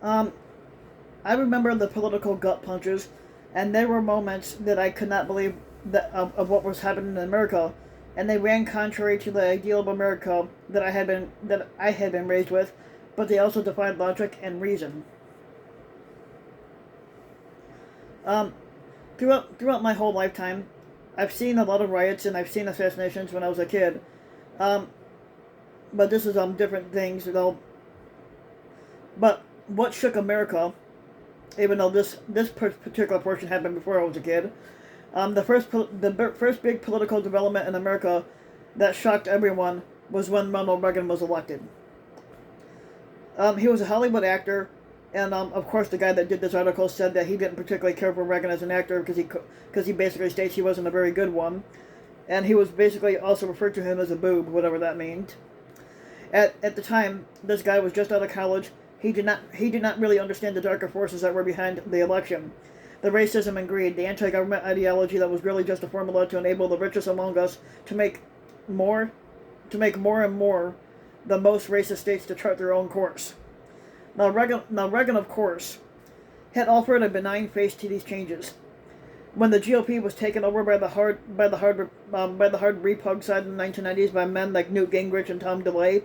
Um, I remember the political gut punches, and there were moments that I could not believe of what was happening in America, and they ran contrary to the ideal of America that I had been raised with, but they also defied logic and reason. Um, throughout my whole lifetime, I've seen a lot of riots and I've seen assassinations when I was a kid. Um, but this is different things, But what shook America, even though this particular portion happened before I was a kid, the first big political development in America that shocked everyone was when Ronald Reagan was elected. He was a Hollywood actor, and of course the guy that did this article said that he didn't particularly care for Reagan as an actor because he basically states he wasn't a very good one, and he was basically also referred to him as a boob, whatever that means. At the time, this guy was just out of college. He did not really understand the darker forces that were behind the election. The racism and greed, the anti-government ideology that was really just a formula to enable the richest among us to make more more and more the most racist states to chart their own course. Now Reagan, of course, had offered a benign face to these changes. When the GOP was taken over by the hard repug side in the 1990s by men like Newt Gingrich and Tom DeLay,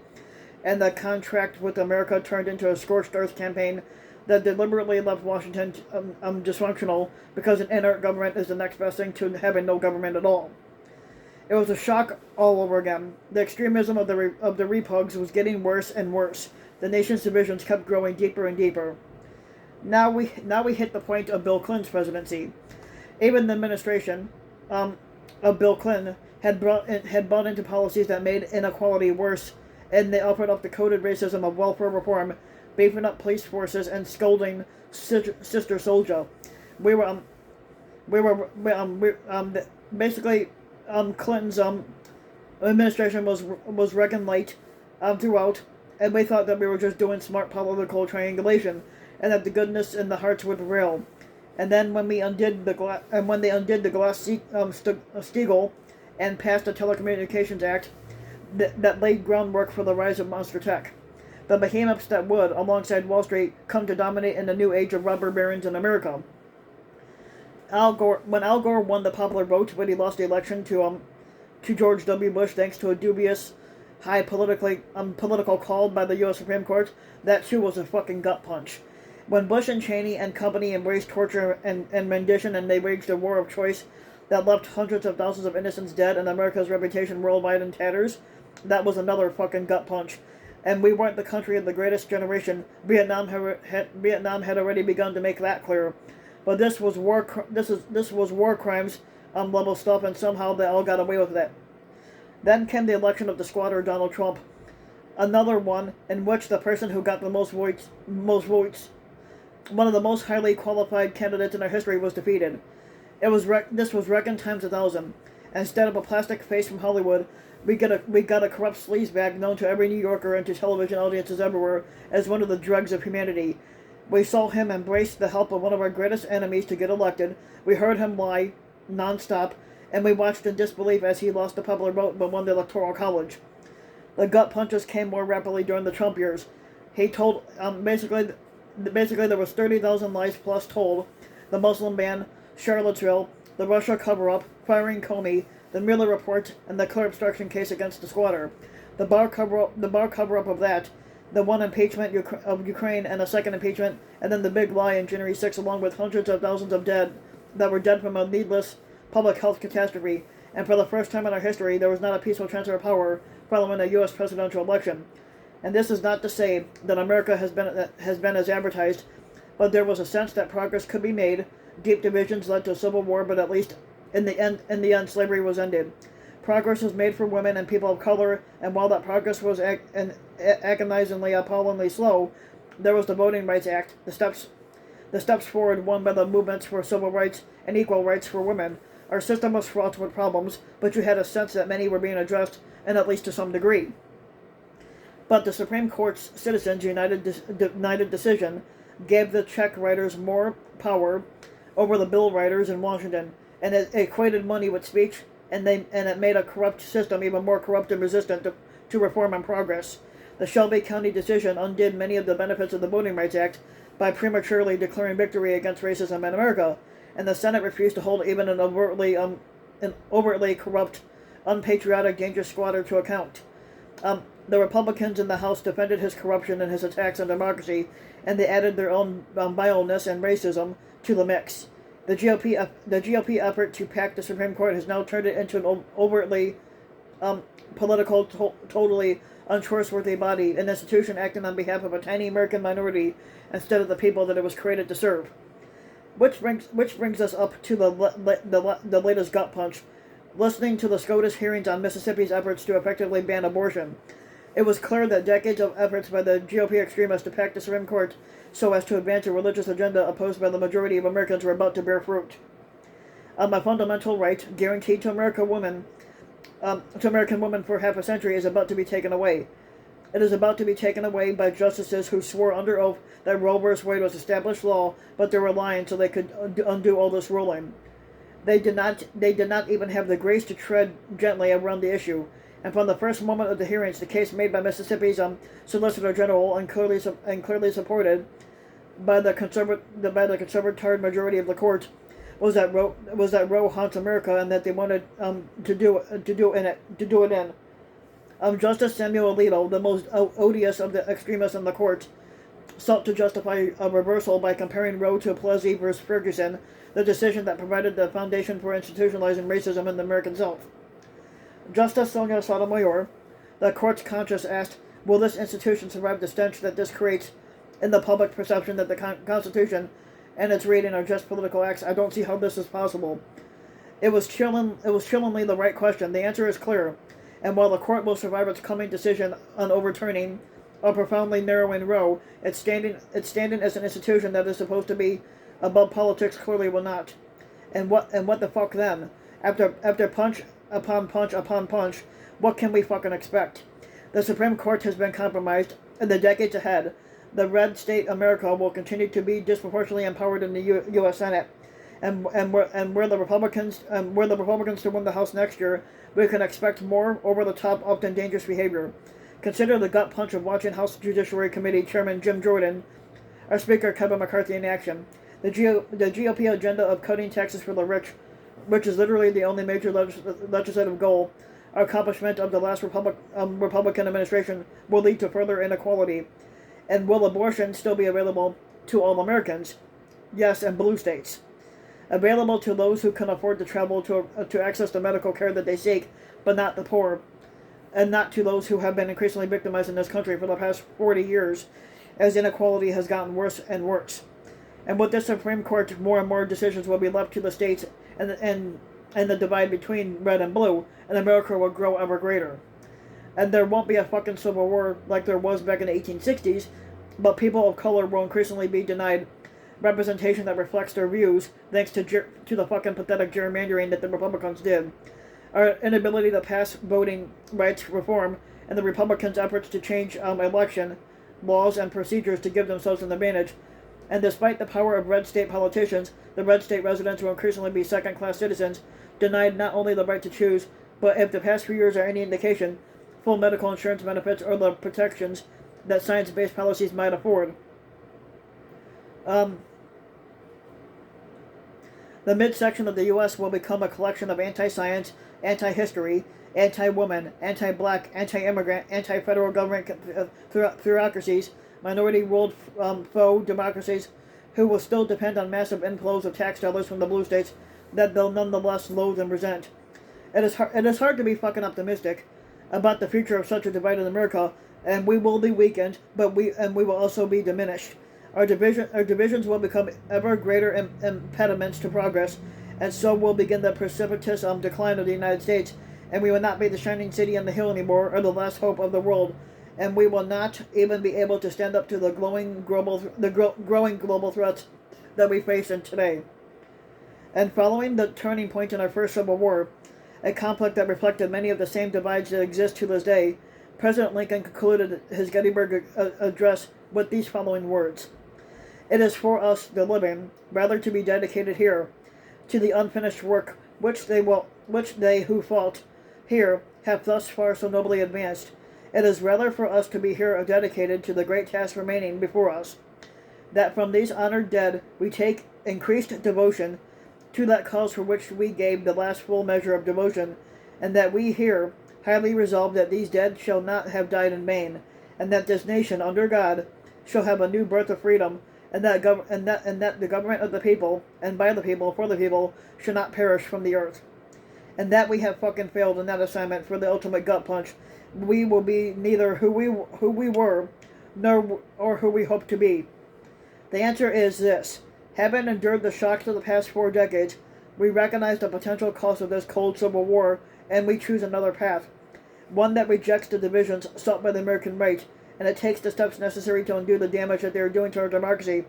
and the contract with America turned into a scorched earth campaign that deliberately left Washington dysfunctional because an inert government is the next best thing to having no government at all. It was a shock all over again. The extremism of the repugs was getting worse and worse. The nation's divisions kept growing deeper and deeper. Now we hit the point of Bill Clinton's presidency. Even the administration of Bill Clinton had bought into policies that made inequality worse, and they offered up the coded racism of welfare reform, beefing up police forces, and scolding Sister Soldier. We were basically Clinton's administration was Reagan light throughout, and we thought that we were just doing smart political triangulation, and that the goodness in the hearts would prevail. And then when they undid the Glass-Steagall and passed the Telecommunications Act that laid groundwork for the rise of monster tech, the behemoths that would, alongside Wall Street, come to dominate in the new age of robber barons in America. When Al Gore won the popular vote, but he lost the election to George W. Bush thanks to a dubious, high political call by the U.S. Supreme Court, that too was a fucking gut punch. When Bush and Cheney and company embraced torture and rendition, and they waged a war of choice that left hundreds of thousands of innocents dead and America's reputation worldwide in tatters, that was another fucking gut punch. And we weren't the country of the greatest generation. Vietnam had already begun to make that clear. But this was war crimes level stuff, and somehow they all got away with it. Then came the election of the squatter Donald Trump, another one in which the person who got the most votes, one of the most highly qualified candidates in our history, was defeated. This was Reagan times 1,000. Instead of a plastic face from Hollywood, we got a corrupt sleazebag known to every New Yorker and to television audiences everywhere as one of the dregs of humanity. We saw him embrace the help of one of our greatest enemies to get elected. We heard him lie nonstop, and we watched in disbelief as he lost the popular vote but won the Electoral College. The gut punches came more rapidly during the Trump years. He told basically there was 30,000 lies plus told: the Muslim ban, Charlottesville, the Russia cover-up, firing Comey, the Mueller report, and the clear obstruction case against the squatter. The bar cover-up of that, the one impeachment of Ukraine and a second impeachment, and then the big lie in January 6, along with hundreds of thousands of dead that were dead from a needless public health catastrophe. And for the first time in our history, there was not a peaceful transfer of power following a U.S. presidential election. And this is not to say that America has been as advertised, but there was a sense that progress could be made. Deep divisions led to a civil war, but at least in the end, slavery was ended. Progress was made for women and people of color, and while that progress was agonizingly, appallingly slow, there was the Voting Rights Act, the steps forward won by the movements for civil rights and equal rights for women. Our system was fraught with problems, but you had a sense that many were being addressed, and at least to some degree. But the Supreme Court's Citizens United decision gave the check writers more power over the bill writers in Washington, and it equated money with speech, and it made a corrupt system even more corrupt and resistant to reform and progress. The Shelby County decision undid many of the benefits of the Voting Rights Act by prematurely declaring victory against racism in America, and the Senate refused to hold even an overtly corrupt, unpatriotic, dangerous squatter to account. The Republicans in the House defended his corruption and his attacks on democracy, and they added their own vileness and racism to the mix. The GOP effort to pack the Supreme Court has now turned it into an overtly political, totally untrustworthy body, an institution acting on behalf of a tiny American minority instead of the people that it was created to serve. Which brings us up to the latest gut punch. Listening to the SCOTUS hearings on Mississippi's efforts to effectively ban abortion, it was clear that decades of efforts by the GOP extremists to pack the Supreme Court so as to advance a religious agenda opposed by the majority of Americans were about to bear fruit. A fundamental right guaranteed to American women for half a century is about to be taken away. It is about to be taken away by justices who swore under oath that Roe v. Wade was established law, but they were lying so they could undo all this ruling. They did not even have the grace to tread gently around the issue. And from the first moment of the hearings, the case made by Mississippi's Solicitor General and clearly supported by the conservative majority of the court was that Roe haunts America and that they wanted to do it in. Justice Samuel Alito, the most odious of the extremists in the court, sought to justify a reversal by comparing Roe to Plessy v. Ferguson, the decision that provided the foundation for institutionalizing racism in the American South. Justice Sonia Sotomayor, the court's conscience, asked, will this institution survive the stench that this creates in the public perception that the Constitution and its reading are just political acts? I don't see how this is possible. It was chillingly the right question. The answer is clear. And while the court will survive its coming decision on overturning or profoundly narrowing Roe, its standing as an institution that is supposed to be above politics clearly will not. And what the fuck then? After punch upon punch upon punch, what can we fucking expect? The Supreme Court has been compromised. In the decades ahead, the red state America will continue to be disproportionately empowered in the U.S. Senate. And where the Republicans to win the House next year, we can expect more over-the-top, often dangerous behavior. Consider the gut punch of watching House Judiciary Committee Chairman Jim Jordan, our Speaker Kevin McCarthy in action. The GOP agenda of cutting taxes for the rich, which is literally the only major legislative goal, or accomplishment of the last Republican administration, will lead to further inequality. And will abortion still be available to all Americans? Yes, in blue states. Available to those who can afford to travel to access the medical care that they seek, but not the poor, and not to those who have been increasingly victimized in this country for the past 40 years, as inequality has gotten worse and worse. And with this Supreme Court, more and more decisions will be left to the states, and the divide between red and blue, and America will grow ever greater. And there won't be a fucking civil war like there was back in the 1860s, but people of color will increasingly be denied representation that reflects their views, thanks to the fucking pathetic gerrymandering that the Republicans did. Our inability to pass voting rights reform, and the Republicans' efforts to change election laws and procedures to give themselves an advantage. And despite the power of red state politicians, the red state residents will increasingly be second-class citizens, denied not only the right to choose, but if the past few years are any indication, full medical insurance benefits or the protections that science-based policies might afford. The midsection of the U.S. will become a collection of anti-science, anti-history, anti-woman, anti-black, anti-immigrant, anti-federal government bureaucracies, minority-ruled faux democracies, who will still depend on massive inflows of tax dollars from the blue states that they'll nonetheless loathe and resent. It is hard to be fucking optimistic about the future of such a divided America, and we will be weakened, but we will also be diminished. Our divisions will become ever greater impediments to progress, and so will begin the precipitous decline of the United States, and we will not be the shining city on the hill anymore, or the last hope of the world, and we will not even be able to stand up to the growing global threats that we face in today. And following the turning point in our first Civil War, a conflict that reflected many of the same divides that exist to this day, President Lincoln concluded his Gettysburg Address with these following words: "It is for us, the living, rather to be dedicated here to the unfinished work which they who fought here have thus far so nobly advanced. It is rather for us to be here dedicated to the great task remaining before us, that from these honored dead we take increased devotion to that cause for which we gave the last full measure of devotion, and that we here highly resolve that these dead shall not have died in vain, and that this nation, under God, shall have a new birth of freedom, and that the government of the people, and by the people, for the people, shall not perish from the earth. And that we have fucking failed in that assignment for the ultimate gut punch. We will be neither who we were, nor or who we hope to be. The answer is this. Having endured the shocks of the past 4 decades, we recognize the potential cost of this cold civil war, and we choose another path. One that rejects the divisions sought by the American right, and it takes the steps necessary to undo the damage that they are doing to our democracy.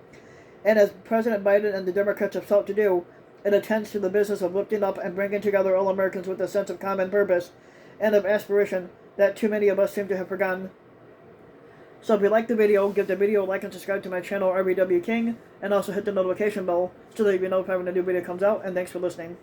And as President Biden and the Democrats have sought to do, it attends to the business of lifting up and bringing together all Americans with a sense of common purpose and of aspiration that too many of us seem to have forgotten. So if you like the video, give the video a like and subscribe to my channel, RBW King, and also hit the notification bell so that you know if a new video comes out, and thanks for listening.